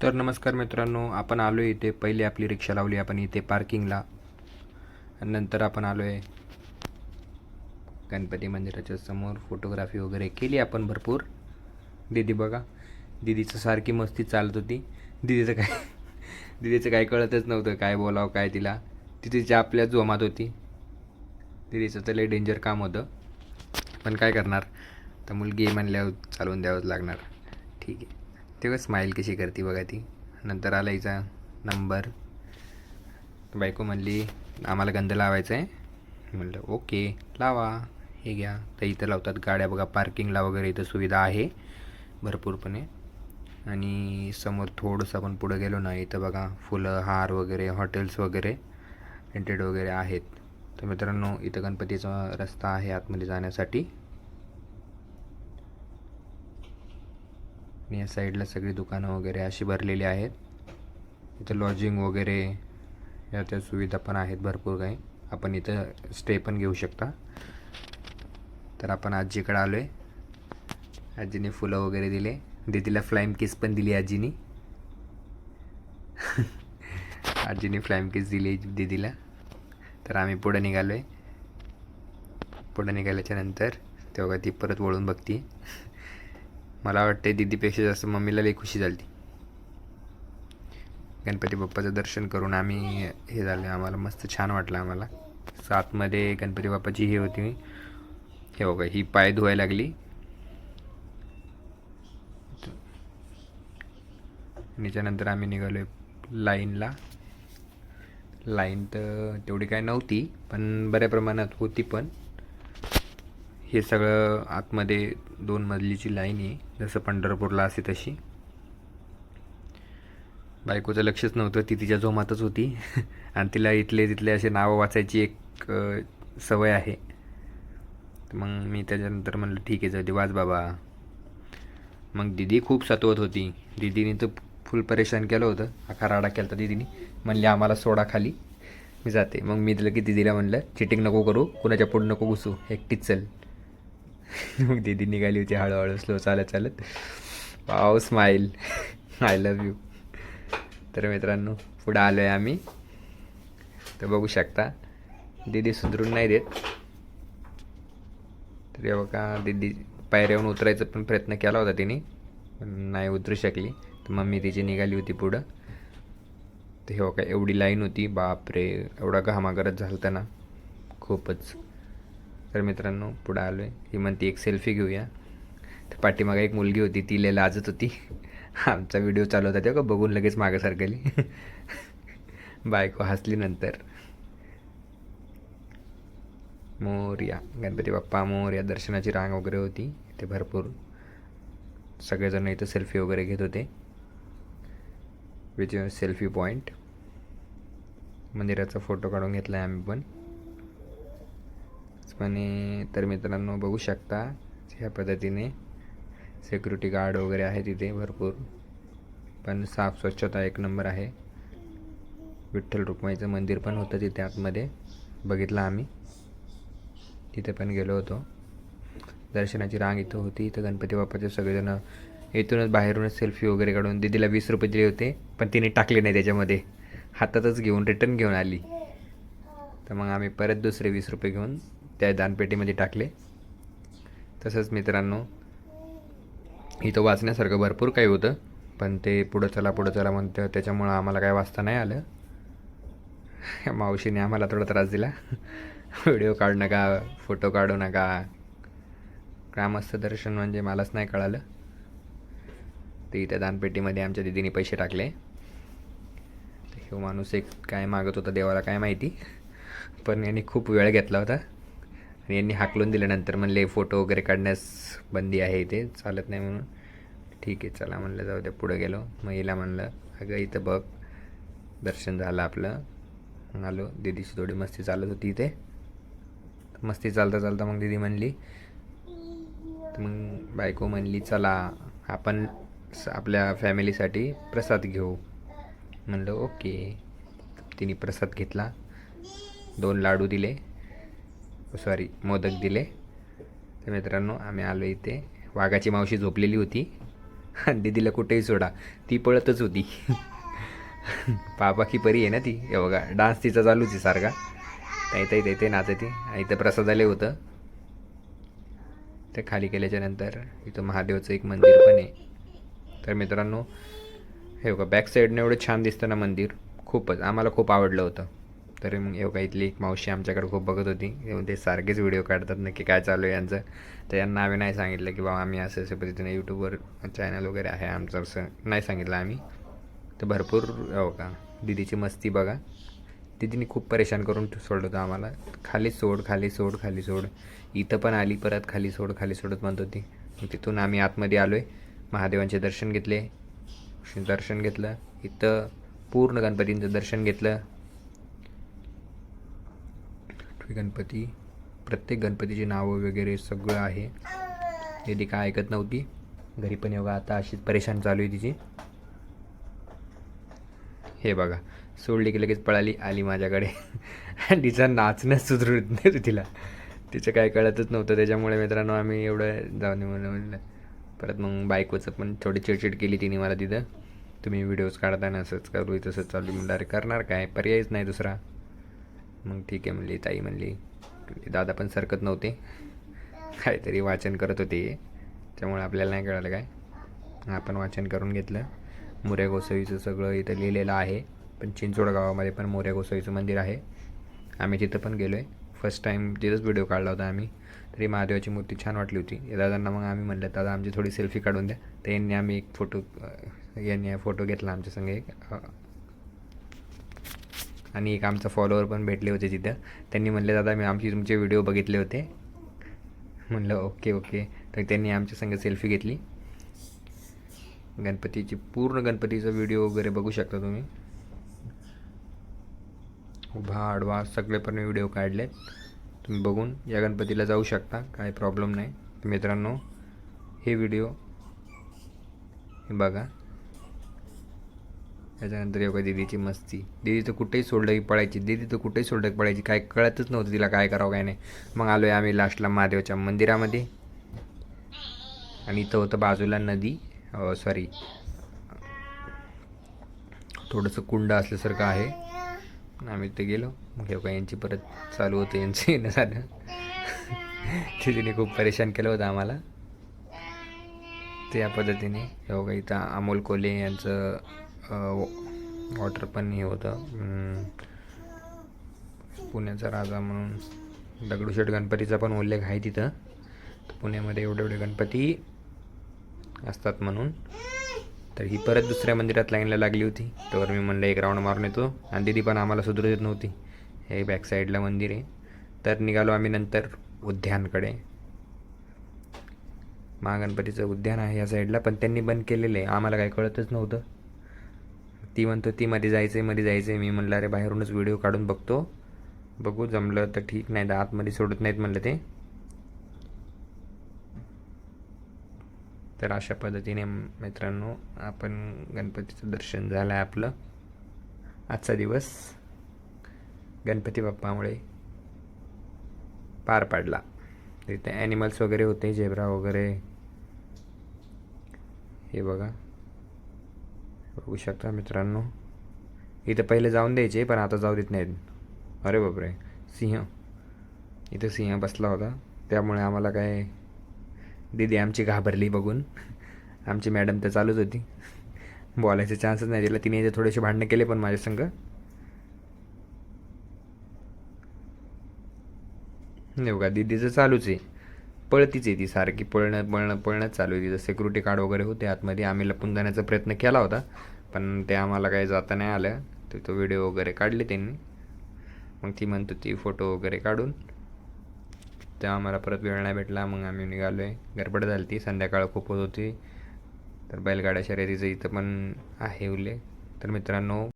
तर नमस्कार मित्रांनो, आपण आलो आहे इथे. पहिले आपली रिक्षा लावली आपण इथे पार्किंगला आणि नंतर आपण आलो आहे गणपती मंदिराच्या समोर. फोटोग्राफी वगैरे केली आपण भरपूर. दीदी बघा, दीदीचं सारखी मस्ती चालत होती. दीदीचं काय दीदीचं काय कळतच नव्हतं, काय बोलावं काय तिला. ती तिच्या आपल्या जोमात होती. दीदीचं तर लय डेंजर काम होतं, पण काय करणार, तर मुलगी म्हणल्यावर चालवून द्यावंच लागणार. ठीक आहे. तेव्हा स्माईल कशी करते बघा ती. नंतर आला हिचा नंबर. बायको म्हणली आम्हाला गंध लावायचा आहे. म्हणलं ओके लावा, हे घ्या. तर इथं लावतात गाड्या बघा पार्किंगला वगैरे. इथं सुविधा आहे भरपूरपणे. आणि समोर थोडंसं आपण पुढं गेलो ना, इथं बघा फुलं हार वगैरे, हॉटेल्स वगैरे रेंटेड वगैरे आहेत. तर मित्रांनो, इथं गणपतीचा रस्ता आहे आतमध्ये जाण्यासाठी. आणि या साईडला सगळी दुकानं वगैरे अशी भरलेली आहेत. इथं लॉजिंग वगैरे या त्या सुविधा पण आहेत भरपूर काही. आपण इथं स्टे पण घेऊ शकता. तर आपण आजीकडे आलो आहे. आजीने फुलं वगैरे दिले. दीदीला फ्लाइंग किस पण दिली आजीनी. आजीने फ्लाइंग किस दिली दीदीला. तर आम्ही पुढं निघालो आहे. पुढं निघाल्याच्या नंतर तेव्हा ती परत वळून बघती. मला वाटते दीदीपेक्षा जास्त मम्मीला लई खुशी झाली. गणपती बाप्पाचं दर्शन करून आम्ही हे झालं, आम्हाला मस्त छान वाटलं. आम्हाला सातमध्ये गणपती बाप्पाची ही होती. हे बघा, ही पाय धुवायला लागली. आणि त्याच्यानंतर आम्ही निघालो आहे लाईनला. लाईन तर तेवढी काय नव्हती, पण बऱ्या प्रमाणात होती. पण हे सगळं आतमध्ये 2 मजलीची लाईन आहे, जसं पंढरपूरला असते तशी. बायकोचं लक्षच नव्हतं, ती तिच्या जोमातच होती. आणि तिला इथले तिथले असे नावं वाचायची एक सवय आहे. तर मग मी त्याच्यानंतर म्हणलं ठीक आहे, जाऊ दे, वाच बाबा. मग दिदी खूप सतवत होती. दिदीने तर फुल परेशान केलं होतं. आका राडा केला होता दिदीने. म्हणली आम्हाला सोडा खाली, मी जाते. मग मी दिलं की दिदीला म्हणलं चिटिंग नको करू, कुणाच्या पुढं नको घुसू, एकटीच चल. मग दिदी निघाली होती हळूहळू स्लो चालत चालत. Wow smile. I love you. तर मित्रांनो, पुढं आलो आहे आम्ही. तर बघू शकता दिदी सुधरून नाही देत. तर हे बघा, दिदी पायऱ्यावरून उतरायचा पण प्रयत्न केला होता तिने, पण नाही उतरू शकली. तर मम्मी तिची निघाली होती पुढं. तर हे बघा, एवढी लाईन होती, बापरे, एवढा घामागरज झाला होता ना, खूपच. तर मित्रांनो, पुढं आलो आहे. ही म्हणती एक सेल्फी घेऊया. तर पाठीमागे एक मुलगी होती, ती लय लाजत होती. आमचा व्हिडिओ चालू होता तेव्हा बघून लगेच मागं सारखली. बायको हसली नंतर. मोरया, गणपती बाप्पा मोरया. दर्शनाची रांग वगैरे होती ते भरपूर. सगळेजण इथं सेल्फी वगैरे घेत होते. With selfie point. मंदिराचा फोटो काढून घेतला आहे आम्ही पण. तर मित्रांनो, बघू शकता ह्या पद्धतीने सिक्युरिटी गार्ड वगैरे आहे तिथे भरपूर. पण साफ स्वच्छता एक नंबर आहे. विठ्ठल रुक्माईचं मंदिर पण होतं तिथे आतमध्ये, बघितलं आम्ही. तिथे पण गेलो होतो. दर्शनाची रांग इथं होती. इथं गणपती बाप्पाचे सगळेजण इथूनच बाहेरूनच सेल्फी वगैरे काढून. दीदीला 20 रुपये दिले होते, पण तिने टाकले नाही त्याच्यामध्ये, हातातच घेऊन रिटर्न घेऊन आली. तर मग आम्ही परत दुसरे 20 रुपये घेऊन त्या दानपेटीमध्ये टाकले. तसंच मित्रांनो, इथं वाचण्यासारखं भरपूर काही होतं, पण ते पुढं चला म्हणतं, त्याच्यामुळं आम्हाला काय वाचता नाही आलं. मावशीने आम्हाला थोडा त्रास दिला. व्हिडिओ काढू नका, फोटो काढू नका. ग्रामस्थ दर्शन म्हणजे मलाच नाही कळालं. ते इथं दानपेटीमध्ये आमच्या दिदीने पैसे टाकले. हे माणूस एक काय मागत होता देवाला काय माहिती, पण यांनी खूप वेळ घेतला होता. आणि यांनी हाकलून दिल्यानंतर म्हणले फोटो वगैरे काढण्यास बंदी आहे, इथे चालत नाही म्हणून. ठीक आहे चला म्हणलं, जाऊ द्या. पुढं गेलो. मग हिला म्हणलं अगं इथं बघ. दर्शन झालं आपलं. मग आलो. दीदीची थोडी मस्ती चालत होती इथे. मस्ती चालता चालता मग दीदी म्हणली, तर मग बायको म्हणली चला आपण आपल्या फॅमिलीसाठी प्रसाद घेऊ. म्हणलं ओके. तिने प्रसाद घेतला. 2 लाडू दिले, सॉरी मोदक दिले. तर मित्रांनो, आम्ही आलो इथे. वाघाची मावशी झोपलेली होती. दीदीला कुठेही सोडा ती पळतच होती. पापा की परी आहे ना ती. हे बघा डान्स तिचा चालूच आहे सारखा. ते ते नाचते. इथं प्रसाद आले होतं ते खाली केल्याच्या नंतर इथं महादेवाचं एक मंदिर पण आहे. तर मित्रांनो हे बघा बॅक साईडनं एवढं छान दिसतं ना मंदिर, खूपच आम्हाला खूप आवडलं होतं. तर मग हे बघा इथली एक मावशी आमच्याकडे खूप बघत होती. ते सारखेच व्हिडिओ काढतात नक्की काय चालू आहे यांचं. तर यांना आम्ही नाही सांगितलं की बाबा आम्ही असं अशा पद्धतीने यूट्यूबवर चॅनल वगैरे आहे आमचं, असं नाही सांगितलं आम्ही. तर भरपूर हो का दीदीची मस्ती बघा. दीदीने खूप परेशान करून सोडलं होतं आम्हाला. खाली सोड खाली सोड खाली सोड. इथं पण आली परत खाली सोडत म्हणत होती. तिथून आम्ही आतमध्ये आलो आहे. महादेवांचे दर्शन घेतले. दर्शन घेतलं इथं पूर्ण गणपतींचं दर्शन घेतलं. गणपती प्रत्येक गणपतीची नावं वगैरे सगळं आहे. दीदी काय ऐकत नव्हती. घरी पण योगा आता अशीच परेशान चालू आहे तिची. हे बघा सोडली की लगेच पळाली आली माझ्याकडे. आणि तिचं नाचणं सुधरत नाही तिला. तिचं काय कळतच नव्हतं. त्याच्यामुळे मित्रांनो आम्ही एवढं जाऊन म्हणलं. परत मग बायकोचं पण थोडी चिडचिड केली तिने मला तिथं. तुम्ही व्हिडिओज काढताना असंच करू तसंच चालू. म्हणलं अरे करणार काय, पर्यायच नाही दुसरा. मग ठीक आहे म्हणली ताई म्हणली. दादा पण सरकत नव्हते, काहीतरी वाचन करत होते. त्यामुळे आपल्याला नाही कळालं काय. आपण वाचन करून घेतलं. मोरया गोसावीचं सगळं इथं लिहिलेलं आहे. पण चिंचवड गावामध्ये पण मोरया गोसावीचं मंदिर आहे. आम्ही तिथं पण गेलो आहे. फर्स्ट टाईम तिथंच व्हिडिओ काढला होता आम्ही. तरी महादेवाची मूर्ती छान वाटली होती. दादांना मग आम्ही म्हणलं दादा आमची थोडी सेल्फी काढून द्या. तर यांनी आम्ही एक फोटो घेतला आमच्या संग एक. आणि एक आमचा फॉलोअर पण भेटले होते तिथं. त्यांनी म्हणले दादा मी तुमचे व्हिडिओ बघितले होते. म्हणलं ओके. तर त्यांनी आमच्या संग सेल्फी घेतली. गणपतीचा व्हिडिओ वगैरे बघू शकता तुम्ही. उभा आडवा सगळे पण व्हिडिओ काढलेत. तुम्ही बघून या गणपतीला जाऊ शकता, काही प्रॉब्लेम नाही. मित्रांनो हे व्हिडिओ हे बघा. त्याच्यानंतर योगा दीदीची मस्ती. दीदी तर कुठेही सोडलं की पळायची. काय कळतच नव्हतं तिला काय करावं काय नाही. मग आलो आहे आम्ही लास्टला महादेवाच्या मंदिरामध्ये. आणि इथं होतं बाजूला नदी, सॉरी थोडंसं कुंड असल्यासारखं आहे. आम्ही ते गेलो. मग हे यांची परत चालू होतं यांचं येणं झालं. तिने खूप परेशान केलं होतं आम्हाला. त्या पद्धतीने हे इथं अमोल कोल्हे यांचं वॉटर पण हे होतं. पुण्याचा राजा म्हणून दगडूशेठ गणपतीचा पण उल्लेख आहे तिथं. पुण्यामध्ये एवढे गणपती असतात म्हणून. तर ही परत दुसऱ्या मंदिरात लाईनला लागली होती. तर मी म्हणलं एक राऊंड मारून येतो. आणि दीदी पण आम्हाला सुधरू देत नव्हती. हे बॅक साईडला मंदिर आहे. तर निघालो आम्ही नंतर उद्यानकडे. महागणपतीचं उद्यान आहे या साईडला, पण त्यांनी बंद केलेलं आहे. आम्हाला काही कळतच नव्हतं. ती म्हणतो ती मध्ये जायचं. मी म्हणलं अरे बाहेरूनच व्हिडिओ काढून बघू जमलं तर ठीक, नाही तर आतमध्ये सोडत नाहीत म्हणलं ते. तर अशा पद्धतीने मित्रांनो आपण गणपतीचं दर्शन झालं आहे आपलं. आजचा दिवस गणपती बाप्पामुळे पार पडला. तिथे ॲनिमल्स वगैरे होते, झेब्रा वगैरे. हे बघू शकता मित्रांनो. इथं पहिले जाऊन द्यायचे पण आता जाऊ देत नाहीत. अरे बापरे, इथं सिंह बसला होता. त्यामुळे आम्हाला काय दीदी आमची घाबरली बघून. आमची मॅडम तर चालूच होती, बोलायचे चान्सच नाही दिला. तिने इथे थोडेसे भांडणं केले पण माझ्या संग. नाही बघा दीदीचं चालूच आहे. पळतीच आहे ती सारखी. पळणं चालू आहे तिथं. सिक्युरिटी गार्ड वगैरे होते आतमध्ये. आम्ही लपून जाण्याचा प्रयत्न केला होता पण ते आम्हाला काही जाता नाही आलं. तर तो व्हिडिओ वगैरे काढले त्यांनी. मग ती म्हणतो ती फोटो वगैरे काढून. तेव्हा आम्हाला परत वेळ नाही भेटला. मग आम्ही निघालो आहे. गडबड झाली ती, संध्याकाळ खूप होत होती. तर बैलगाड्या शर्यतीचं इथं पण आहे उल्लेख. तर मित्रांनो